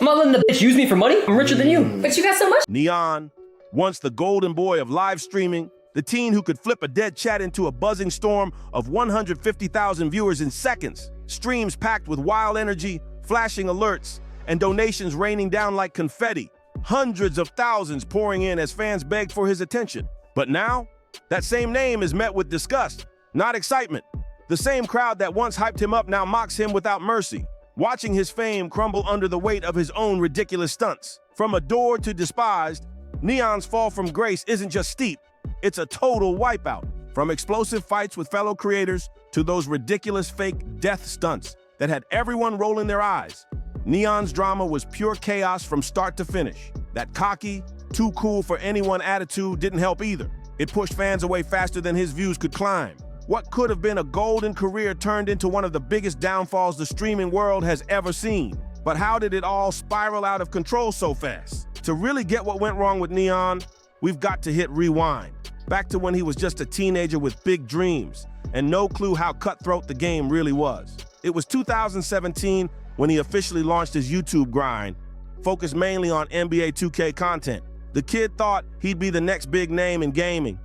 I'm not letting the bitch use me for money. I'm richer than you. But you got so much. N3on, once the golden boy of live streaming, the teen who could flip a dead chat into a buzzing storm of 150,000 viewers in seconds, streams packed with wild energy, flashing alerts, and donations raining down like confetti, hundreds of thousands pouring in as fans begged for his attention. But now, that same name is met with disgust, not excitement. The same crowd that once hyped him up now mocks him without mercy, watching his fame crumble under the weight of his own ridiculous stunts. From adored to despised, N3on's fall from grace isn't just steep, it's a total wipeout. From explosive fights with fellow creators to those ridiculous fake death stunts that had everyone rolling their eyes, N3on's drama was pure chaos from start to finish. That cocky, too cool for anyone attitude didn't help either. It pushed fans away faster than his views could climb. What could have been a golden career turned into one of the biggest downfalls the streaming world has ever seen. But how did it all spiral out of control so fast? To really get what went wrong with N3on, we've got to hit rewind. Back to when he was just a teenager with big dreams and no clue how cutthroat the game really was. It was 2017 when he officially launched his YouTube grind, focused mainly on NBA 2K content. The kid thought he'd be the next big name in gaming,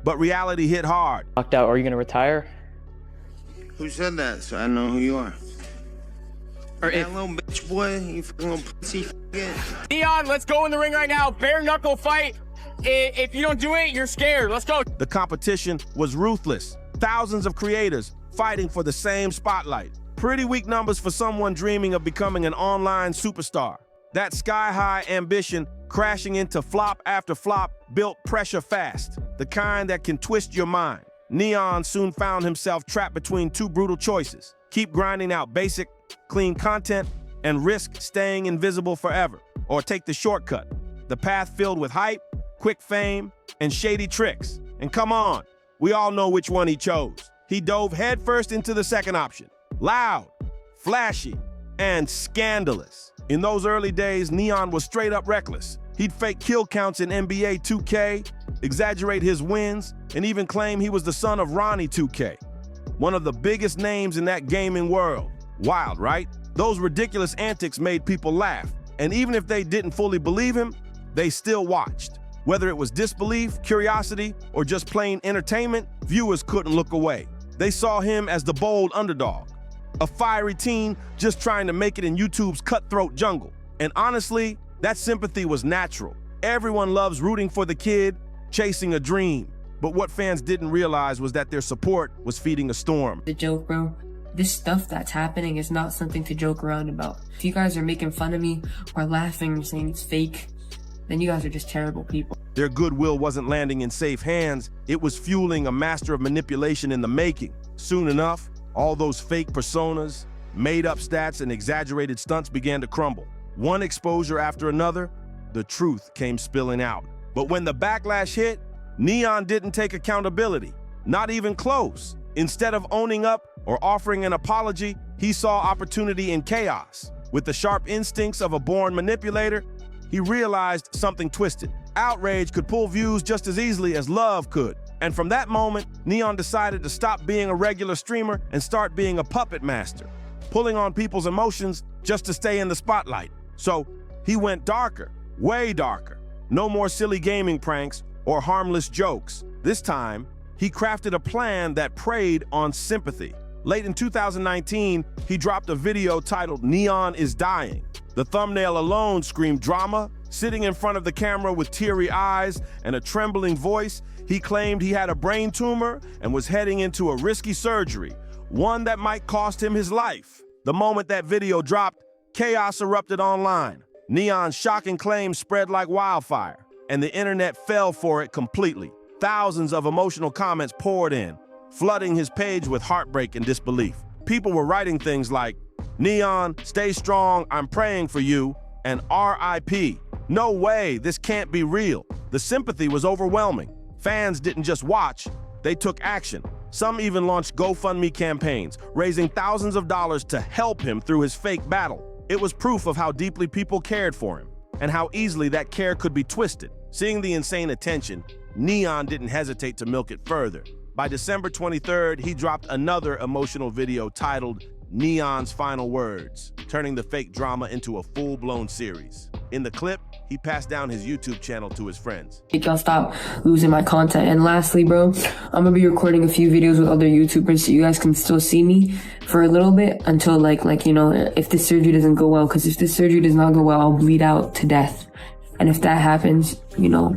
but reality hit hard. Locked out, are you gonna retire? Who said that? So I know who you are. Or That little bitch boy, you fucking little pussy faggot. N3on, let's go in the ring right now. Bare knuckle fight. If you don't do it, you're scared. Let's go. The competition was ruthless. Thousands of creators fighting for the same spotlight. Pretty weak numbers for someone dreaming of becoming an online superstar. That sky-high ambition crashing into flop after flop built pressure fast, the kind that can twist your mind. N3on soon found himself trapped between two brutal choices: keep grinding out basic, clean content and risk staying invisible forever, or take the shortcut, the path filled with hype, quick fame, and shady tricks. And come on, we all know which one he chose. He dove headfirst into the second option. Loud, flashy, and scandalous. In those early days, N3on was straight up reckless. He'd fake kill counts in NBA 2K, exaggerate his wins, and even claim he was the son of Ronnie 2K, one of the biggest names in that gaming world. Wild, right? Those ridiculous antics made people laugh, and even if they didn't fully believe him, they still watched. Whether it was disbelief, curiosity, or just plain entertainment, viewers couldn't look away. They saw him as the bold underdog, a fiery teen just trying to make it in YouTube's cutthroat jungle. And honestly, that sympathy was natural. Everyone loves rooting for the kid, chasing a dream. But what fans didn't realize was that their support was feeding a storm. The joke, bro. This stuff that's happening is not something to joke around about. If you guys are making fun of me or laughing and saying it's fake, then you guys are just terrible people. Their goodwill wasn't landing in safe hands. It was fueling a master of manipulation in the making. Soon enough, all those fake personas, made-up stats, and exaggerated stunts began to crumble. One exposure after another, the truth came spilling out. But when the backlash hit, N3on didn't take accountability, not even close. Instead of owning up or offering an apology, he saw opportunity in chaos. With the sharp instincts of a born manipulator, he realized something twisted. Outrage could pull views just as easily as love could. And from that moment, N3on decided to stop being a regular streamer and start being a puppet master, pulling on people's emotions just to stay in the spotlight. So he went darker, way darker. No more silly gaming pranks or harmless jokes. This time, he crafted a plan that preyed on sympathy. Late in 2019, he dropped a video titled "N3on is Dying." The thumbnail alone screamed drama. Sitting in front of the camera with teary eyes and a trembling voice, he claimed he had a brain tumor and was heading into a risky surgery, one that might cost him his life. The moment that video dropped, chaos erupted online. N3on's shocking claims spread like wildfire, and the internet fell for it completely. Thousands of emotional comments poured in, flooding his page with heartbreak and disbelief. People were writing things like, "N3on, stay strong, I'm praying for you," and "RIP. No way, this can't be real." The sympathy was overwhelming. Fans didn't just watch, they took action. Some even launched GoFundMe campaigns, raising thousands of dollars to help him through his fake battle. It was proof of how deeply people cared for him, and how easily that care could be twisted. Seeing the insane attention, N3on didn't hesitate to milk it further. By December 23rd, he dropped another emotional video titled N3on's final words, turning the fake drama into a full-blown series. In the clip, he passed down his YouTube channel to his friends. Y'all stop losing my content. And lastly, bro, I'm gonna be recording a few videos with other YouTubers so you guys can still see me for a little bit until like you know, if this surgery doesn't go well. Because if this surgery does not go well, I'll bleed out to death. And if that happens, you know.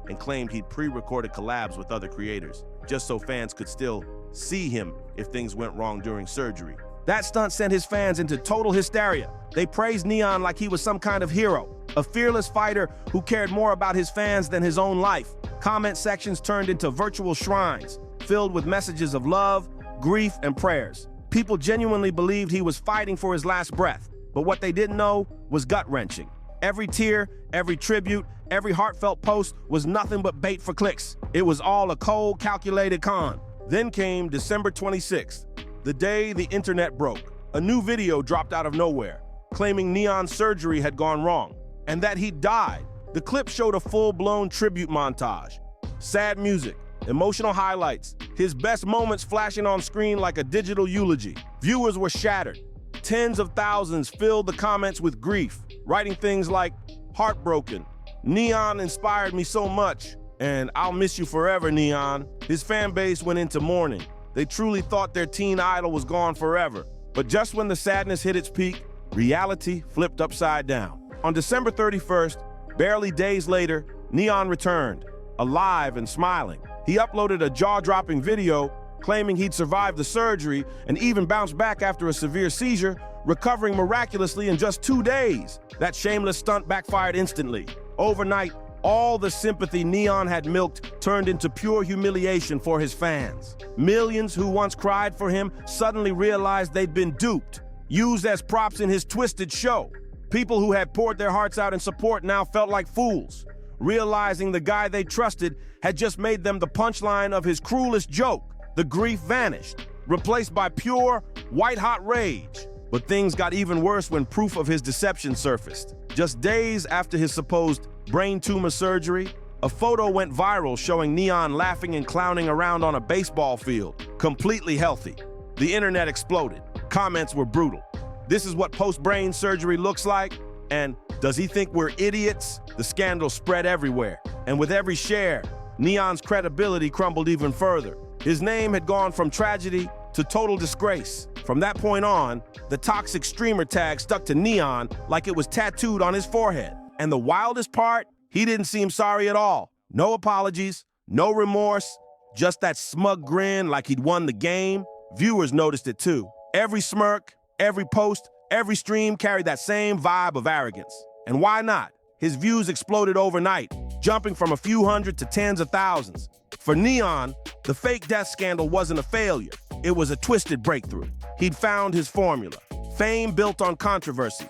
And claimed he'd pre-recorded collabs with other creators, just so fans could still see him if things went wrong during surgery. That stunt sent his fans into total hysteria. They praised N3on like he was some kind of hero, a fearless fighter who cared more about his fans than his own life. Comment sections turned into virtual shrines, filled with messages of love, grief, and prayers. People genuinely believed he was fighting for his last breath, but what they didn't know was gut-wrenching. Every tear, every tribute, every heartfelt post was nothing but bait for clicks. It was all a cold, calculated con. Then came December 26th, the day the internet broke. A new video dropped out of nowhere, claiming N3on's surgery had gone wrong, and that he died. The clip showed a full-blown tribute montage. Sad music, emotional highlights, his best moments flashing on screen like a digital eulogy. Viewers were shattered. Tens of thousands filled the comments with grief, writing things like, "Heartbroken, N3on inspired me so much," and "I'll miss you forever, N3on." His fan base went into mourning. They truly thought their teen idol was gone forever. But just when the sadness hit its peak, reality flipped upside down. On December 31st, barely days later, N3on returned, alive and smiling. He uploaded a jaw-dropping video claiming he'd survived the surgery and even bounced back after a severe seizure, recovering miraculously in just 2 days. That shameless stunt backfired instantly. Overnight, all the sympathy N3on had milked turned into pure humiliation for his fans. Millions who once cried for him suddenly realized they'd been duped, used as props in his twisted show. People who had poured their hearts out in support now felt like fools, realizing the guy they trusted had just made them the punchline of his cruelest joke. The grief vanished, replaced by pure, white-hot rage. But things got even worse when proof of his deception surfaced. Just days after his supposed brain tumor surgery, a photo went viral showing N3on laughing and clowning around on a baseball field, completely healthy. The internet exploded. Comments were brutal. "This is what post-brain surgery looks like," and "Does he think we're idiots?" The scandal spread everywhere, and with every share, N3on's credibility crumbled even further. His name had gone from tragedy to total disgrace. From that point on, the toxic streamer tag stuck to N3on like it was tattooed on his forehead. And the wildest part, he didn't seem sorry at all. No apologies, no remorse, just that smug grin like he'd won the game. Viewers noticed it too. Every smirk, every post, every stream carried that same vibe of arrogance. And why not? His views exploded overnight, jumping from a few hundred to tens of thousands. For N3on, the fake death scandal wasn't a failure. It was a twisted breakthrough. He'd found his formula. Fame built on controversy,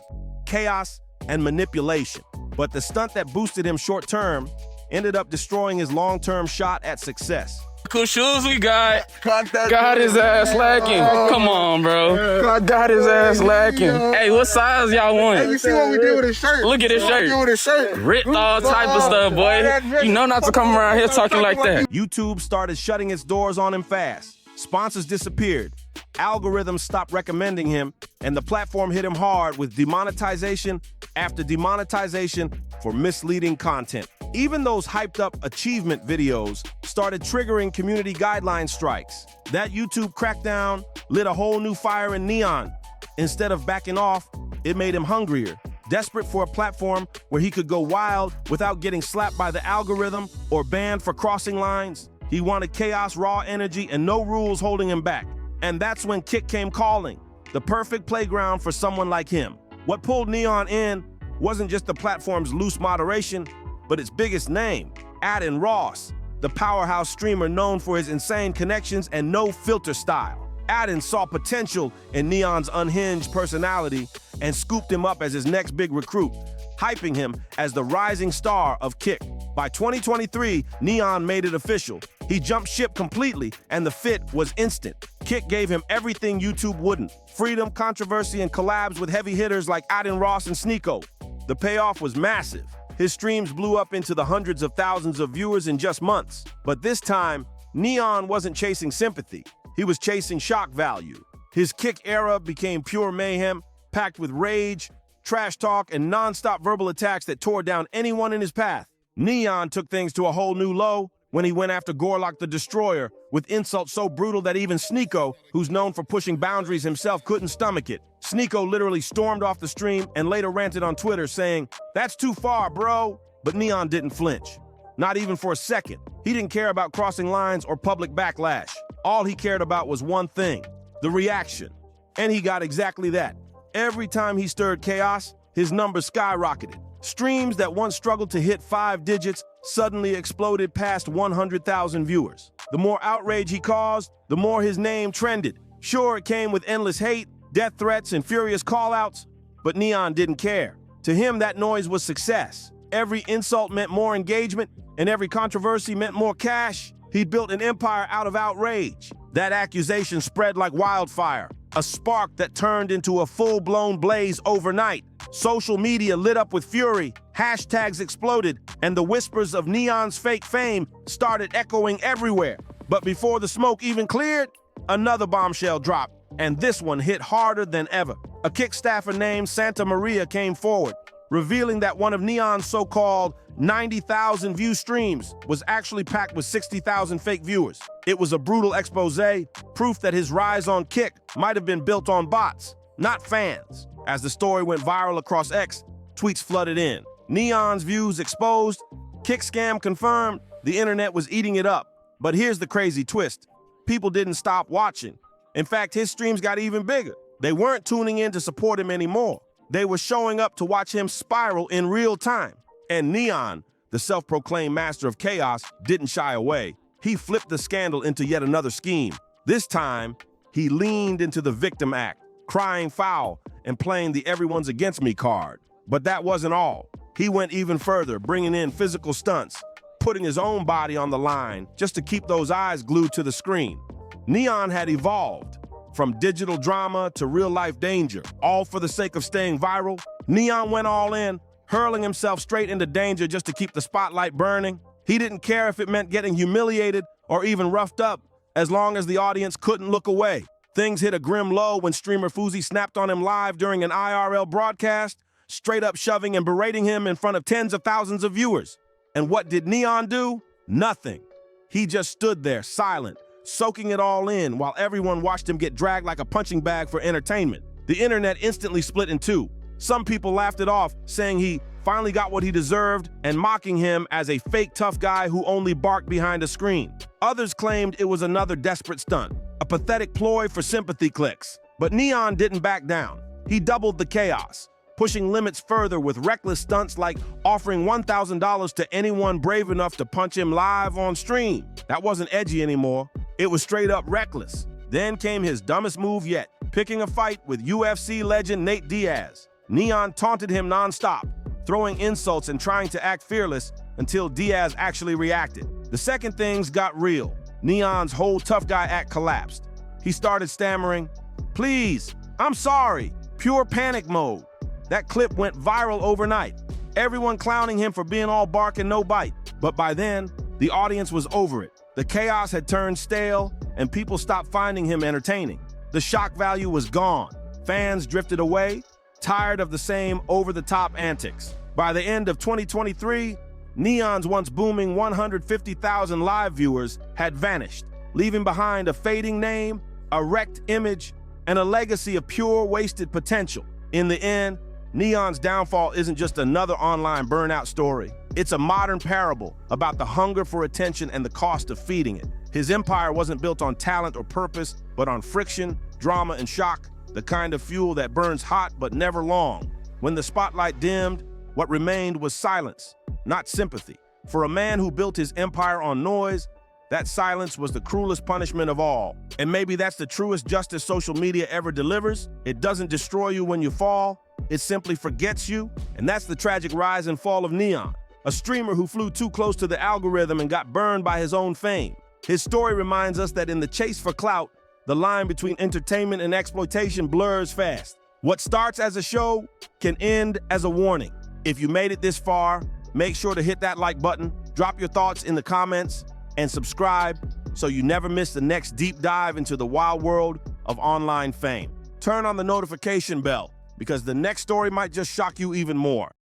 chaos, and manipulation. But the stunt that boosted him short-term ended up destroying his long-term shot at success. Cool shoes we got. Got his ass lacking. Come on, bro. Got his ass lacking. Hey, what size y'all want? Hey, you see what we did with his shirt? Look at his shirt. With his shirt. Ripped all type of stuff, boy. You know not to come around here talking like that. YouTube started shutting its doors on him fast. Sponsors disappeared. Algorithms stopped recommending him, and the platform hit him hard with demonetization after demonetization for misleading content. Even those hyped-up achievement videos started triggering community guideline strikes. That YouTube crackdown lit a whole new fire in N3on. Instead of backing off, it made him hungrier, desperate for a platform where he could go wild without getting slapped by the algorithm or banned for crossing lines. He wanted chaos, raw energy, and no rules holding him back. And that's when Kick came calling, the perfect playground for someone like him. What pulled N3on in wasn't just the platform's loose moderation, but its biggest name, Adin Ross, the powerhouse streamer known for his insane connections and no-filter style. Adin saw potential in N3on's unhinged personality and scooped him up as his next big recruit, hyping him as the rising star of Kick. By 2023, N3on made it official. He jumped ship completely, and the fit was instant. Kick gave him everything YouTube wouldn't: freedom, controversy, and collabs with heavy hitters like Adin Ross and Sneeko. The payoff was massive. His streams blew up into the hundreds of thousands of viewers in just months. But this time, N3on wasn't chasing sympathy. He was chasing shock value. His kick era became pure mayhem, packed with rage, trash talk, and non-stop verbal attacks that tore down anyone in his path. N3on took things to a whole new low when he went after Gorlock the Destroyer with insults so brutal that even Sneeko, who's known for pushing boundaries himself, couldn't stomach it. Sneeko literally stormed off the stream and later ranted on Twitter saying, "That's too far, bro." But N3on didn't flinch. Not even for a second. He didn't care about crossing lines or public backlash. All he cared about was one thing, the reaction. And he got exactly that. Every time he stirred chaos, his numbers skyrocketed. Streams that once struggled to hit 5 digits suddenly exploded past 100,000 viewers. The more outrage he caused, the more his name trended. Sure, it came with endless hate, death threats, and furious callouts, but N3on didn't care. To him, that noise was success. Every insult meant more engagement, and every controversy meant more cash. He'd built an empire out of outrage. That accusation spread like wildfire, a spark that turned into a full-blown blaze overnight. Social media lit up with fury, hashtags exploded, and the whispers of N3on's fake fame started echoing everywhere. But before the smoke even cleared, another bombshell dropped, and this one hit harder than ever. A kick staffer named Santa Maria came forward, revealing that one of N3on's so-called 90,000 view streams was actually packed with 60,000 fake viewers. It was a brutal expose, proof that his rise on Kick might have been built on bots, not fans. As the story went viral across X, tweets flooded in. N3on's views exposed, Kick scam confirmed, the internet was eating it up. But here's the crazy twist. People didn't stop watching. In fact, his streams got even bigger. They weren't tuning in to support him anymore. They were showing up to watch him spiral in real time. And N3on, the self-proclaimed master of chaos, didn't shy away. He flipped the scandal into yet another scheme. This time, he leaned into the victim act, crying foul and playing the everyone's against me card. But that wasn't all. He went even further, bringing in physical stunts, putting his own body on the line just to keep those eyes glued to the screen. N3on had evolved from digital drama to real-life danger, all for the sake of staying viral. N3on went all in, hurling himself straight into danger just to keep the spotlight burning. He didn't care if it meant getting humiliated or even roughed up, as long as the audience couldn't look away. Things hit a grim low when streamer Fuzi snapped on him live during an IRL broadcast, straight up shoving and berating him in front of tens of thousands of viewers. And what did N3on do? Nothing. He just stood there, silent, soaking it all in while everyone watched him get dragged like a punching bag for entertainment. The internet instantly split in two. Some people laughed it off, saying he finally got what he deserved and mocking him as a fake tough guy who only barked behind a screen. Others claimed it was another desperate stunt, a pathetic ploy for sympathy clicks. But N3on didn't back down. He doubled the chaos, pushing limits further with reckless stunts like offering $1,000 to anyone brave enough to punch him live on stream. That wasn't edgy anymore. It was straight up reckless. Then came his dumbest move yet, picking a fight with UFC legend Nate Diaz. N3on taunted him nonstop, throwing insults and trying to act fearless until Diaz actually reacted. The second things got real. N3on's whole tough guy act collapsed. He started stammering, "Please, I'm sorry," pure panic mode. That clip went viral overnight, everyone clowning him for being all bark and no bite. But by then, the audience was over it. The chaos had turned stale, and people stopped finding him entertaining. The shock value was gone. Fans drifted away, tired of the same over-the-top antics. By the end of 2023, N3on's once booming 150,000 live viewers had vanished, leaving behind a fading name, a wrecked image, and a legacy of pure wasted potential. In the end, N3on's downfall isn't just another online burnout story. It's a modern parable about the hunger for attention and the cost of feeding it. His empire wasn't built on talent or purpose, but on friction, drama, and shock, the kind of fuel that burns hot but never long. When the spotlight dimmed, what remained was silence, not sympathy. For a man who built his empire on noise, that silence was the cruelest punishment of all. And maybe that's the truest justice social media ever delivers. It doesn't destroy you when you fall, it simply forgets you. And that's the tragic rise and fall of N3on, a streamer who flew too close to the algorithm and got burned by his own fame. His story reminds us that in the chase for clout, the line between entertainment and exploitation blurs fast. What starts as a show can end as a warning. If you made it this far, make sure to hit that like button, drop your thoughts in the comments, and subscribe so you never miss the next deep dive into the wild world of online fame. Turn on the notification bell because the next story might just shock you even more.